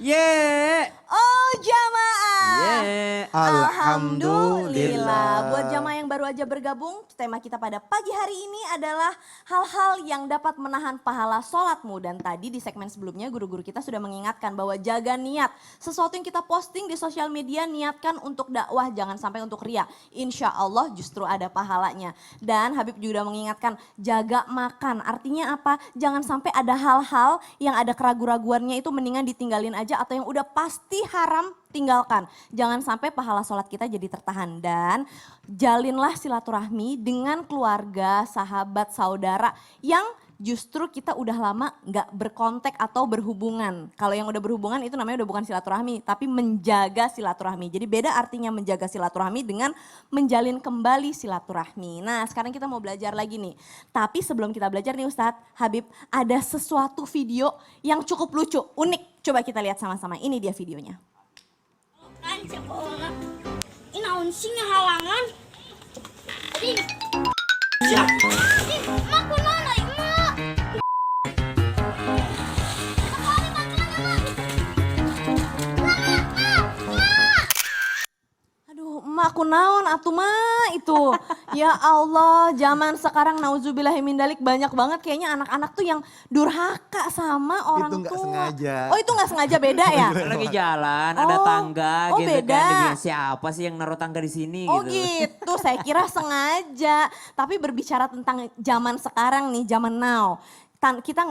Ye. Oh jamaah. Ye. Alhamdulillah. Buat jamaah yang baru aja bergabung, tema kita pada pagi hari ini adalah hal-hal yang dapat menahan pahala sholatmu. Dan tadi di segmen sebelumnya guru-guru kita sudah mengingatkan bahwa jaga niat. Sesuatu yang kita posting di sosial media niatkan untuk dakwah, jangan sampai untuk ria. Insya Allah justru ada pahalanya. Dan Habib juga mengingatkan jaga makan. Artinya apa? Jangan sampai ada hal-hal yang ada keraguan-raguannya itu mendingan ditinggalin aja, atau yang udah pasti haram tinggalkan. Jangan sampai pahala sholat kita jadi tertahan. Dan jalinlah silaturahmi dengan keluarga, sahabat, saudara yang justru kita udah lama gak berkontak atau berhubungan. Kalau yang udah berhubungan itu namanya udah bukan silaturahmi, tapi menjaga silaturahmi. Jadi beda artinya menjaga silaturahmi dengan menjalin kembali silaturahmi. Nah sekarang kita mau belajar lagi nih. Tapi sebelum kita belajar nih Ustadz Habib, ada sesuatu video yang cukup lucu, unik. Coba kita lihat sama-sama, ini dia videonya. Kan sekolah ini naon sih halangan adik siap adik mak kunaon euy mak Aduh emak aku naon atuh mah itu. Ya Allah zaman sekarang nauzubillahimindzalik banyak banget kayaknya anak-anak tuh yang durhaka sama orang Itu tua. nggak sengaja. Oh itu gak sengaja beda ya? Lagi jalan, ada Oh, tangga oh, gitu beda. kan. Demi siapa sih yang naruh tangga di sini Oh gitu. gitu, saya kira sengaja. Tapi berbicara tentang zaman sekarang nih, zaman now. Kita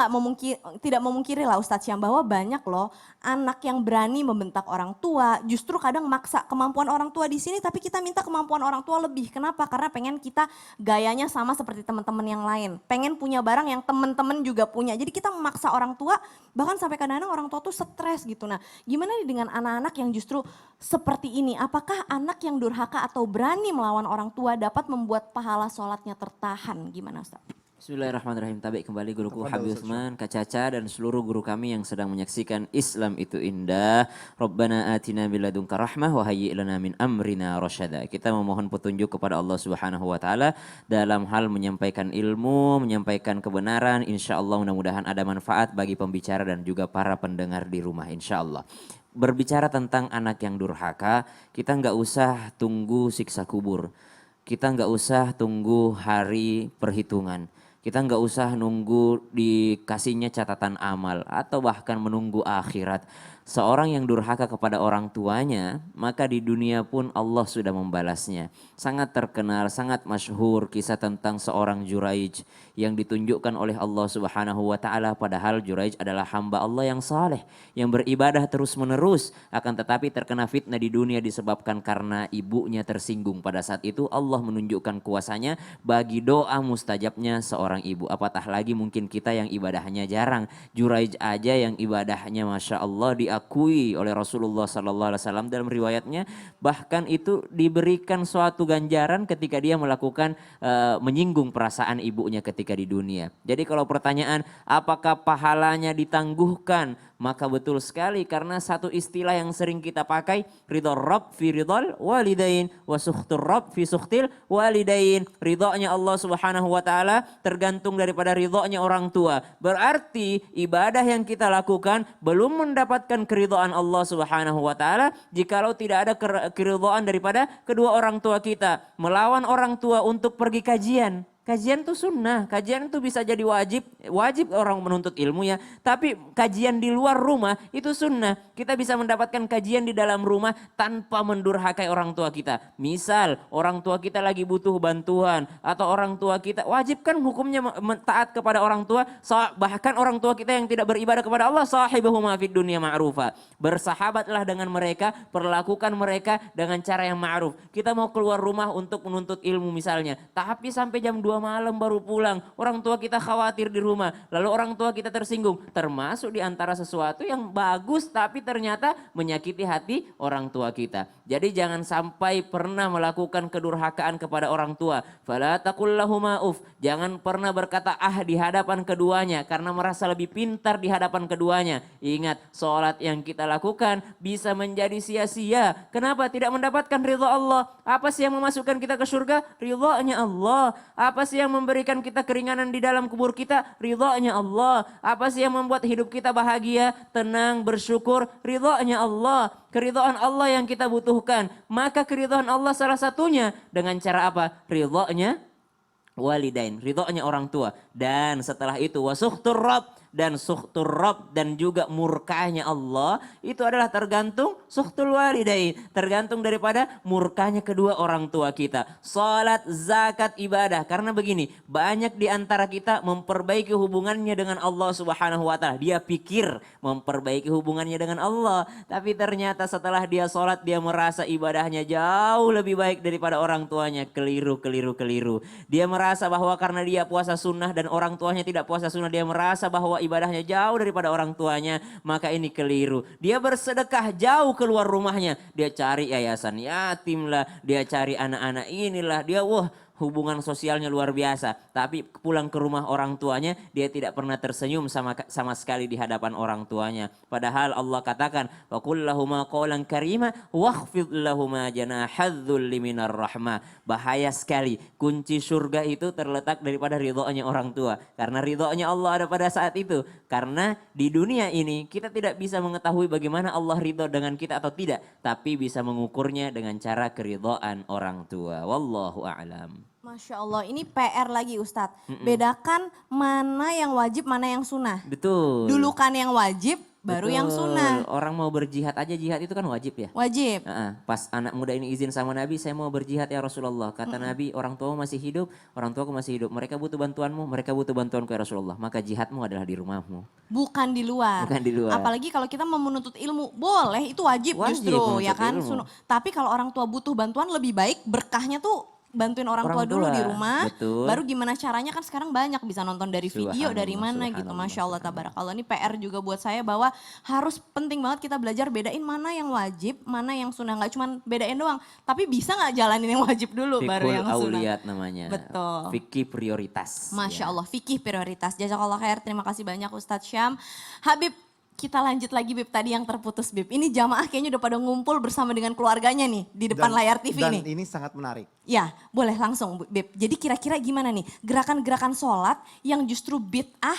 tidak memungkiri lah Ustadz Syam bahwa banyak loh anak yang berani membentak orang tua. Justru kadang maksa kemampuan orang tua di sini, tapi kita minta kemampuan orang tua lebih. Kenapa? Karena pengen kita gayanya sama seperti teman-teman yang lain. Pengen punya barang yang teman-teman juga punya. Jadi kita memaksa orang tua, bahkan sampai kadang-kadang orang tua tuh stres gitu. Nah gimana nih dengan anak-anak yang justru seperti ini? Apakah anak yang durhaka atau berani melawan orang tua dapat membuat pahala sholatnya tertahan? Gimana Ustaz? Bismillahirrahmanirrahim. Tabi kembali guruku Tafadhal, Habib Ustaz. Utsman, Kak Caca dan seluruh guru kami yang sedang menyaksikan Islam itu indah. Rabbana atina biladunka rahmah wa hayyi' lana min amrina rasyada. Kita memohon petunjuk kepada Allah Subhanahu wa taala dalam hal menyampaikan ilmu, menyampaikan kebenaran. Insyaallah mudah-mudahan ada manfaat bagi pembicara dan juga para pendengar di rumah insyaallah. Berbicara tentang anak yang durhaka, kita nggak usah tunggu siksa kubur. Kita nggak usah tunggu hari perhitungan. Kita nggak usah nunggu dikasihnya catatan amal atau bahkan menunggu akhirat. Seorang yang durhaka kepada orang tuanya, maka di dunia pun Allah sudah membalasnya. Sangat terkenal, sangat masyhur kisah tentang seorang Juraij yang ditunjukkan oleh Allah Subhanahu wa taala, padahal Juraij adalah hamba Allah yang saleh, yang beribadah terus-menerus, akan tetapi terkena fitnah di dunia disebabkan karena ibunya tersinggung. Pada saat itu Allah menunjukkan kuasanya bagi doa mustajabnya seorang ibu. Apatah lagi mungkin kita yang ibadahnya jarang. Juraij aja yang ibadahnya Masya Allah diakui oleh Rasulullah SAW dalam riwayatnya, bahkan itu diberikan suatu ganjaran ketika dia melakukan menyinggung perasaan ibunya ketika di dunia. Jadi kalau pertanyaan apakah pahalanya ditangguhkan, maka betul sekali karena satu istilah yang sering kita pakai, ridho Rabb fi ridhal walidain wa sukhtur Rabb fi sukhtil walidain. Ridhonya Allah Subhanahu wa taala tergantung daripada ridhonya orang tua. Berarti ibadah yang kita lakukan belum mendapatkan keridhaan Allah Subhanahu wa taala jikalau tidak ada keridhaan daripada kedua orang tua kita. Melawan orang tua untuk pergi kajian. Kajian itu sunnah, kajian itu bisa jadi wajib orang menuntut ilmu ya. Tapi kajian di luar rumah itu sunnah. Kita bisa mendapatkan kajian di dalam rumah tanpa mendurhakai orang tua kita. Misal orang tua kita lagi butuh bantuan atau orang tua kita, wajib kan hukumnya taat kepada orang tua. Bahkan orang tua kita yang tidak beribadah kepada Allah, sahibuhuma fid dunya ma'rufa. Bersahabatlah dengan mereka, perlakukan mereka dengan cara yang ma'ruf. Kita mau keluar rumah untuk menuntut ilmu misalnya, tapi sampai jam 2 malam baru pulang. Orang tua kita khawatir di rumah. Lalu orang tua kita tersinggung. Termasuk di antara sesuatu yang bagus tapi ternyata menyakiti hati orang tua kita. Jadi jangan sampai pernah melakukan kedurhakaan kepada orang tua. Fala taqul lahuma uf. Jangan pernah berkata di hadapan keduanya karena merasa lebih pintar di hadapan keduanya. Ingat, sholat yang kita lakukan bisa menjadi sia-sia. Kenapa? Tidak mendapatkan ridha Allah. Apa sih yang memasukkan kita ke surga? Ridhanya Allah. Apa sih yang memberikan kita keringanan di dalam kubur kita? Ridhonya Allah. Apa sih yang membuat hidup kita bahagia, tenang, bersyukur? Ridhonya Allah. Keridhaan Allah yang kita butuhkan. Maka keridhaan Allah salah satunya dengan cara apa? Ridhonya walidain, ridhonya orang tua. Dan setelah itu wasukhtur Rabb, dan sukhtur Rabb, dan juga murkanya Allah itu adalah tergantung sukhtul walidain, tergantung daripada murkanya kedua orang tua kita. Salat, zakat, ibadah. Karena begini, banyak di antara kita memperbaiki hubungannya dengan Allah Subhanahu wa taala. Dia pikir memperbaiki hubungannya dengan Allah, tapi ternyata setelah dia salat dia merasa ibadahnya jauh lebih baik daripada orang tuanya. Keliru. Dia merasa bahwa karena dia puasa sunnah dan orang tuanya tidak puasa sunnah, dia merasa bahwa ibadahnya jauh daripada orang tuanya, maka ini keliru. Dia bersedekah jauh keluar rumahnya, dia cari yayasan yatim lah, dia cari anak-anak inilah, dia hubungan sosialnya luar biasa. Tapi pulang ke rumah orang tuanya dia tidak pernah tersenyum sama sekali di hadapan orang tuanya. Padahal Allah katakan, wa qul lahuma qawlan karima wakhfid lahuma janahadzulli minar rahmah. Bahaya sekali. Kunci surga itu terletak daripada ridhonya orang tua. Karena ridhonya Allah ada pada saat itu. Karena di dunia ini kita tidak bisa mengetahui bagaimana Allah ridho dengan kita atau tidak. Tapi bisa mengukurnya dengan cara keridhaan orang tua. Wallahu a'lam. Masya Allah, ini PR lagi Ustadz. Bedakan mana yang wajib, mana yang sunnah. Betul. Dulu kan yang wajib, baru yang sunnah. Orang mau berjihad aja, jihad itu kan wajib ya. Wajib. Pas anak muda ini izin sama Nabi, saya mau berjihad ya Rasulullah. Kata Nabi, orang tuamu masih hidup, orang tuaku masih hidup. Mereka butuh bantuanmu, mereka butuh bantuanku ya Rasulullah. Maka jihadmu adalah di rumahmu. Bukan di luar. Bukan di luar. Apalagi kalau kita mau menuntut ilmu, boleh itu wajib justru ya kan. Tapi kalau orang tua butuh bantuan lebih baik berkahnya tuh bantuin orang tua dulu di rumah. Betul. Baru gimana caranya kan sekarang banyak bisa nonton dari video dari mana gitu. Subhanallah, Masya Allah tabarakallah. Ini PR juga buat saya bahwa harus penting banget kita belajar bedain mana yang wajib, mana yang sunnah. Gak cuma bedain doang, tapi bisa gak jalanin yang wajib dulu baru yang sunnah. Auliyat namanya. Betul. Fikih prioritas. Masya Allah, fikih prioritas. Jazakallah khair, terima kasih banyak Ustadz Syam. Habib, kita lanjut lagi Bib, tadi yang terputus Bib. Ini jamaah kayaknya udah pada ngumpul bersama dengan keluarganya nih di depan layar TV nih. Dan ini sangat menarik. Ya, boleh langsung Bib. Jadi kira-kira gimana nih gerakan-gerakan sholat yang justru bid'ah